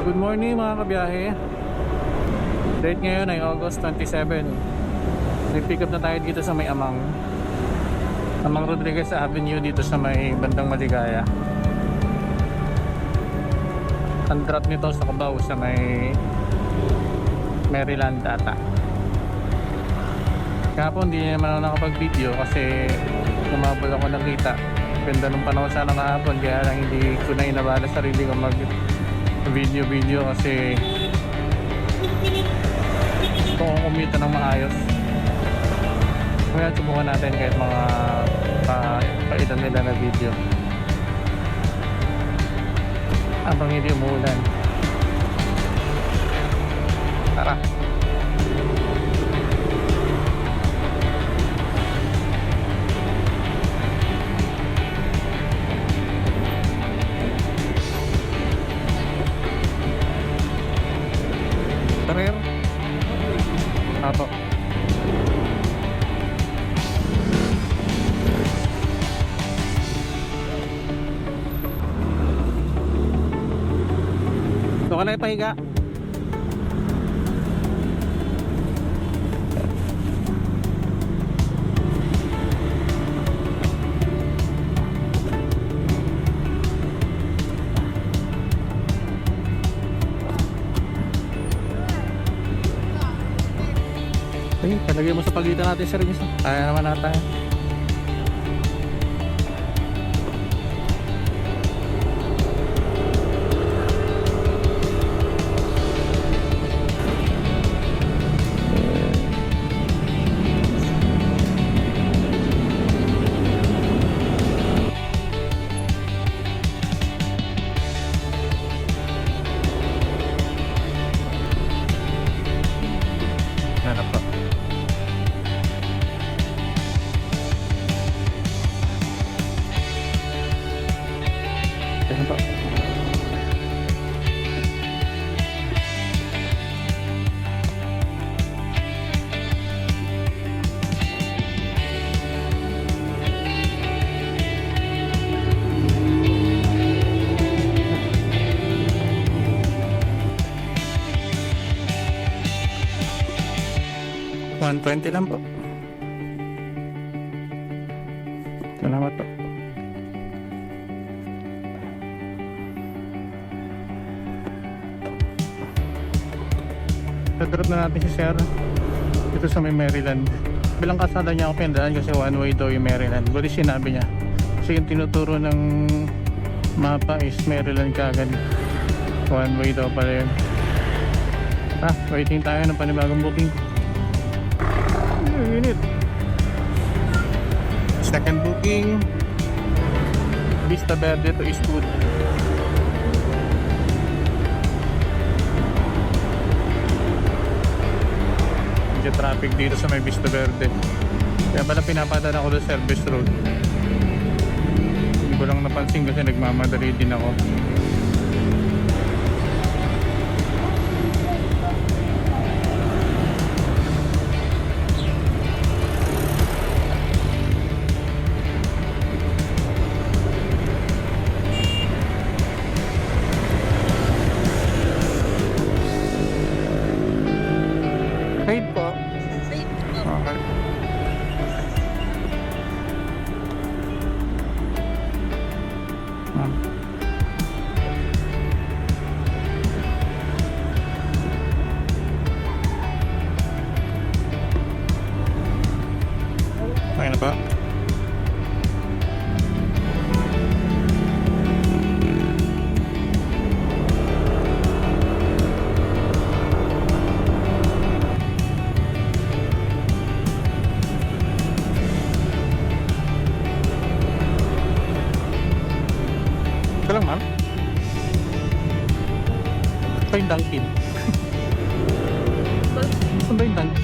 Good morning mga kabiyahe. Date ngayon ay August 27. Nag-pick up na tayo dito sa may Amang Rodriguez Avenue dito sa may bandang Maligaya. Ang drop nito sa Cubao sa may Maryland ata. Kahapon hindi naman ako nakapag-video kasi lumabol ako nakita. Ganda nung panahon sana kahapon, kaya lang hindi ko na inabala sarili ko mag video kasi kung kumita ng maayos. Kaya subukan natin kahit mga pailan nila na video habang hindi umuulan. Tara. Karir? Apo. Ito ka na ipahiga. Ay, palagay mo sa pagitan natin, sir. Kaya naman natin. Hanap pa. Ayan pa. $120 lang po. Salamat po. Drop na natin si Sir dito sa may Maryland. Bilang kasada niya ako pinadaan kasi one way daw yung Maryland. Bali sinabi niya. Kasi yung tinuturo ng mapa is Maryland kagad. One way daw pala yun. Waiting tayo ng panibagong booking. Unit. Second booking. Vista Verde to Eastwood. Medyo traffic dito sa may Vista Verde. Kaya pala pinapadaan ako sa service road. Hindi ko lang napansin kasi nagmamadali din ako. Paid po. Paid po. Okay. Okay na pa. Ito lang, ma'am. Ito yung Dunkin. Saan ba yung Dunkin?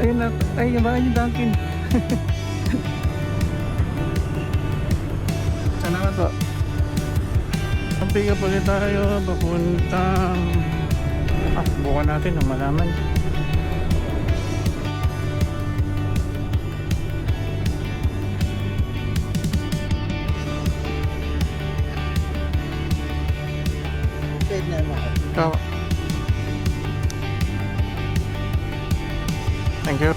Ayun na. Ay, yung ba yung Dunkin? Salamat po. Ang pick up ulit tayo. Papuntang bukan natin ang malaman. Ikaw. Thank you.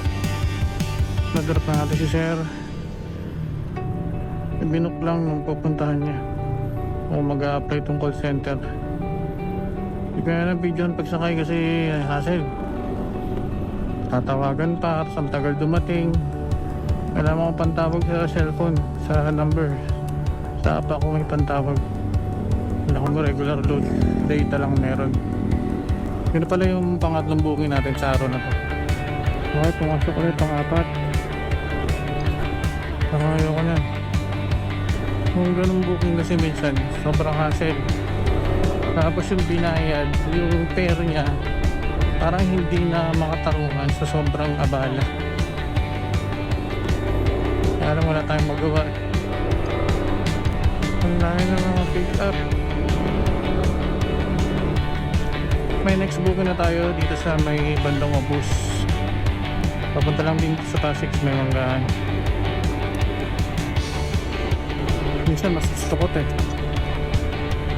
Nag-drop na natin si sir. Binok lang nung pupuntahan niya o mag-a-apply tong call center. Hindi kaya na video ang pagsakay kasi hassle. Tatawagan pa, ang tagal dumating. Kailangan ko pantawag sa cellphone, sa number. Sa app ako may pantawag. Wala akong regular load, data lang meron. Yun pala yung pangatlong booking natin sa araw na to. Okay, pumasok ulit pang-apat. Saka ayoko na. Kung ganun booking kasi minsan, sobrang hassle. Tapos yung binayad, yung fare niya, parang hindi na makatarungan sa sobrang abala. Kaya lang wala tayong magawa. Ang lahi na mga pick up. May next booking na tayo dito sa may bandang Obus. Papunta lang din sa Pasig, may Manggahan. Minsan mas gusto ko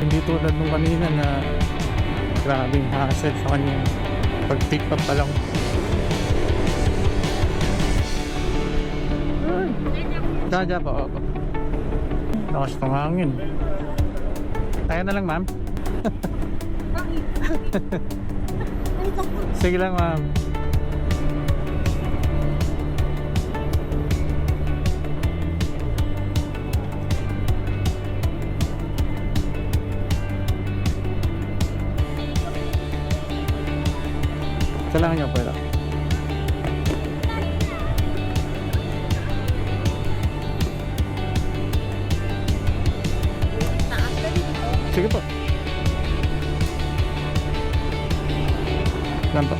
hindi tulad nung kanina na grabing hassle sa kanya pag pick up pa lang. Dadya pa ako. Lakas ng hangin. Tayo na lang, ma'am. Sige lang, ma'am. Kailangan niya pala. Sige po. Yan po.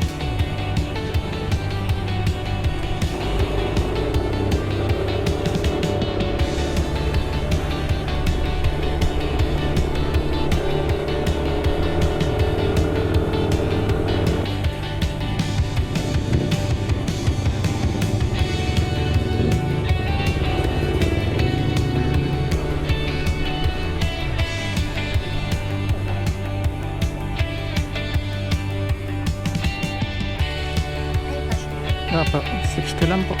Po, 60 lang po.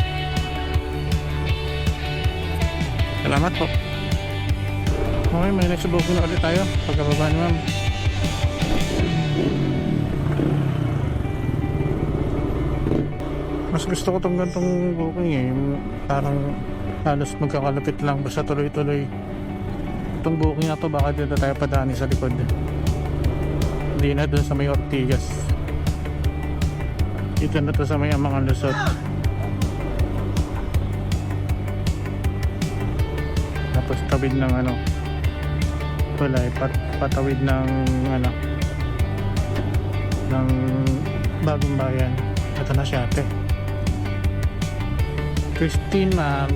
Salamat po. Okay, may next booking na ulit tayo pagkababa ni ma'am. Mas gusto ko tong gantong booking parang halos magkakalapit lang, basta tuloy-tuloy. Itong booking na to baka dito tayo padani sa likod, hindi na dun sa may Ortigas. Dito na to sa may mga Lusot. Tapos tawid ng patawid ng ng Bagong Bayan. Ito na siya, ate Christine, ma'am.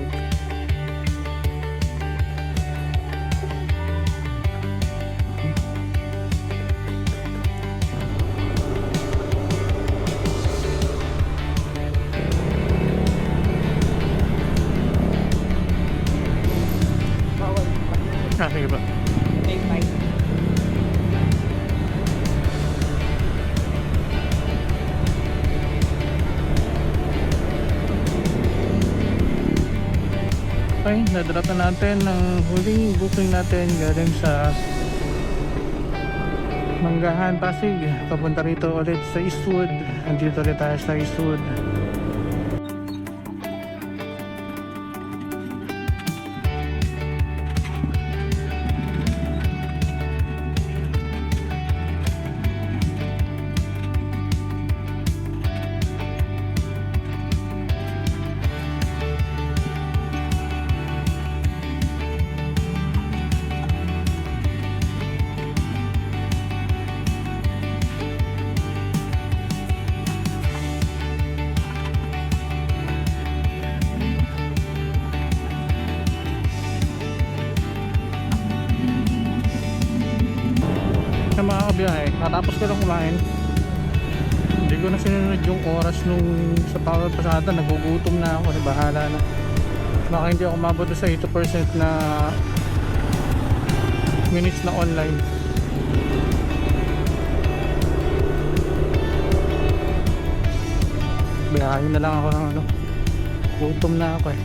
Sige ba? Okay, nadrop na natin ang huling booking natin galing sa Manggahan, Pasig. Papunta rito ulit sa Eastwood. Andito ulit tayo sa Eastwood. Sa mga kabiyahe, natapos ko lang kumain. Hindi ko na sinunod yung oras nung sa power pasada. Nagugutom na ako, bahala na. Baka hindi ako mabot sa 80% na minutes na online. Biyahin na lang ako ng ano. Gutom na ako eh.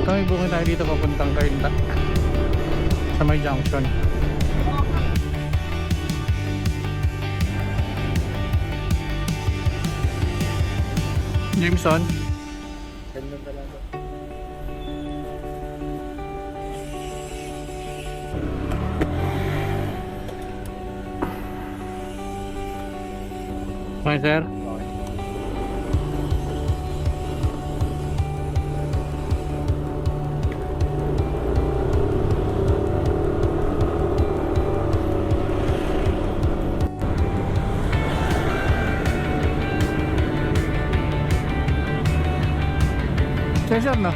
Kami bukid tayo dito papuntang Kainta sa may junction. Jameson. Ganda talaga. Okay, sir. Sir na.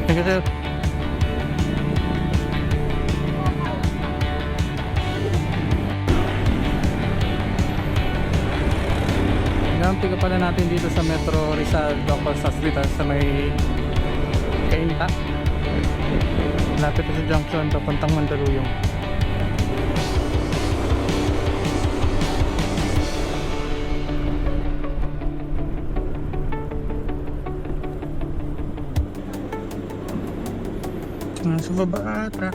Thank you, sir. Pick up pala natin dito sa Metro Rizal Doctors Hospital sa may Kainta. Lapit sa junction papuntang Mandaluyong. Nasa baba ata.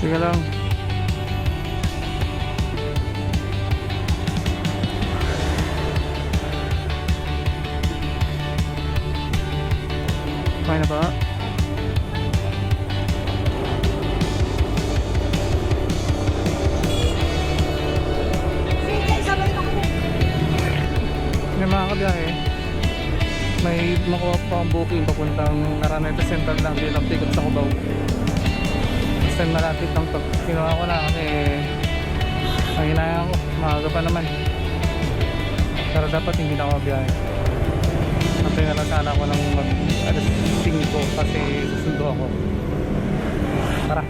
Sige lang. Okay na ba? May mga kabiyahe. May makuha pa ang booking papuntang Araneta Central lang. Bilang pick up sa Cubao. Basta malapit lang to. Kinuha ko na kasi ang hinayang ko, maaga pa naman. Pero dapat hindi na ako mabiyahe. Antay na lang sana ako ng alas 5 kasi susundo ako. Tara.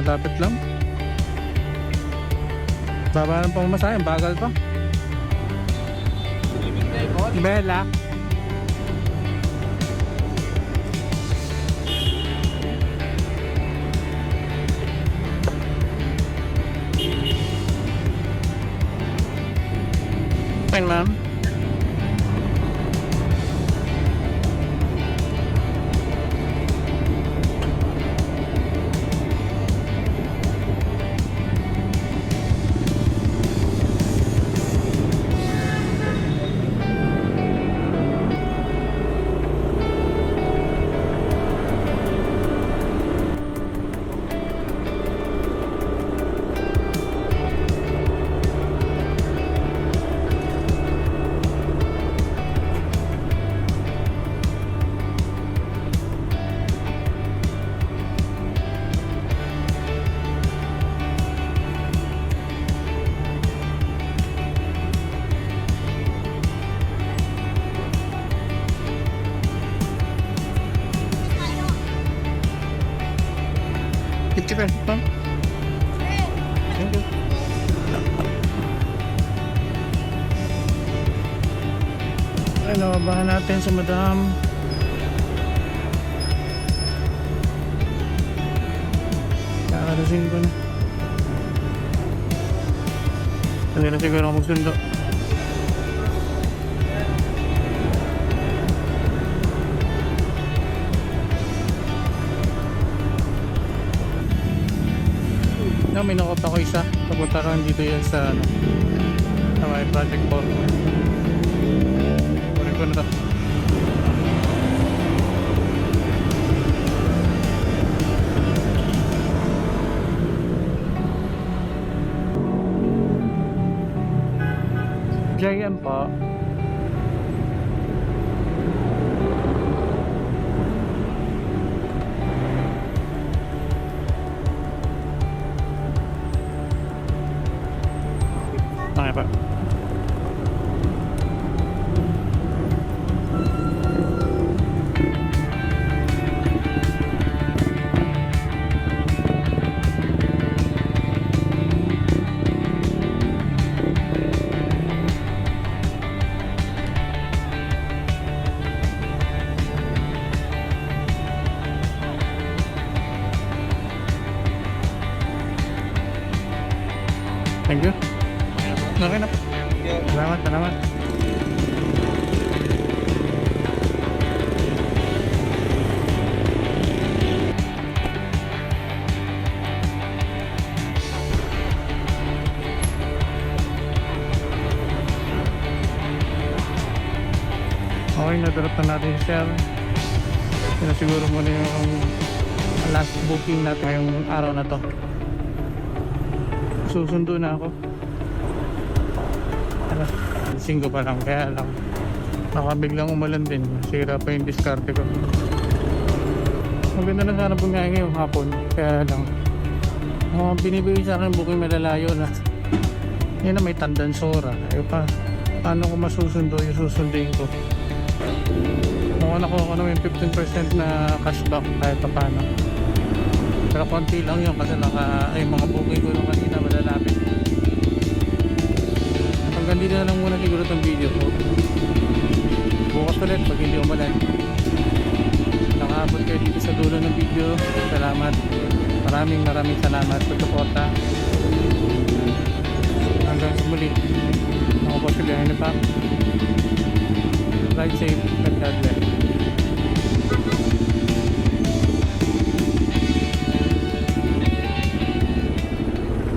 Dapat lang. Baba ng pamasahe, bagal pa. Bella. Fine, ma'am. Picture ka, ma'am? Thank you. Ano, abangan natin sa madam. Alasin ko na. Hindi na siguro ako magsundo. No, may nakot ako isa. Papunta lang dito yan sa ano, sa may Project 4. Kunin ko na to. JM po. Okay pa. Thank you. Okay na po. Salamat, salamat. Okay, nadrop na natin siya. Sinasiguro muna yung last booking natin ngayong araw na to. Susundo na ako. Singgo pa lang, kaya lang baka biglang umulan din, sira pa yung diskarte ko. Maganda na sana bumiyahe ngayong hapon, kaya lang binibigay sa akin booking malalayo na yun na may Tandansora. Ayaw pa, paano ko masusundo yung susundin ko. Mukhang ako yung 15% na cashback kahit pa paano, pero konti lang yun kasi yung mga booking ko nung kanina malalapit. Hanggang dito na lang muna siguro itong video ko. Bukas ulit pag hindi umulan. Nakaabot kayo dito sa dulo ng video. Salamat. Maraming salamat sa suporta.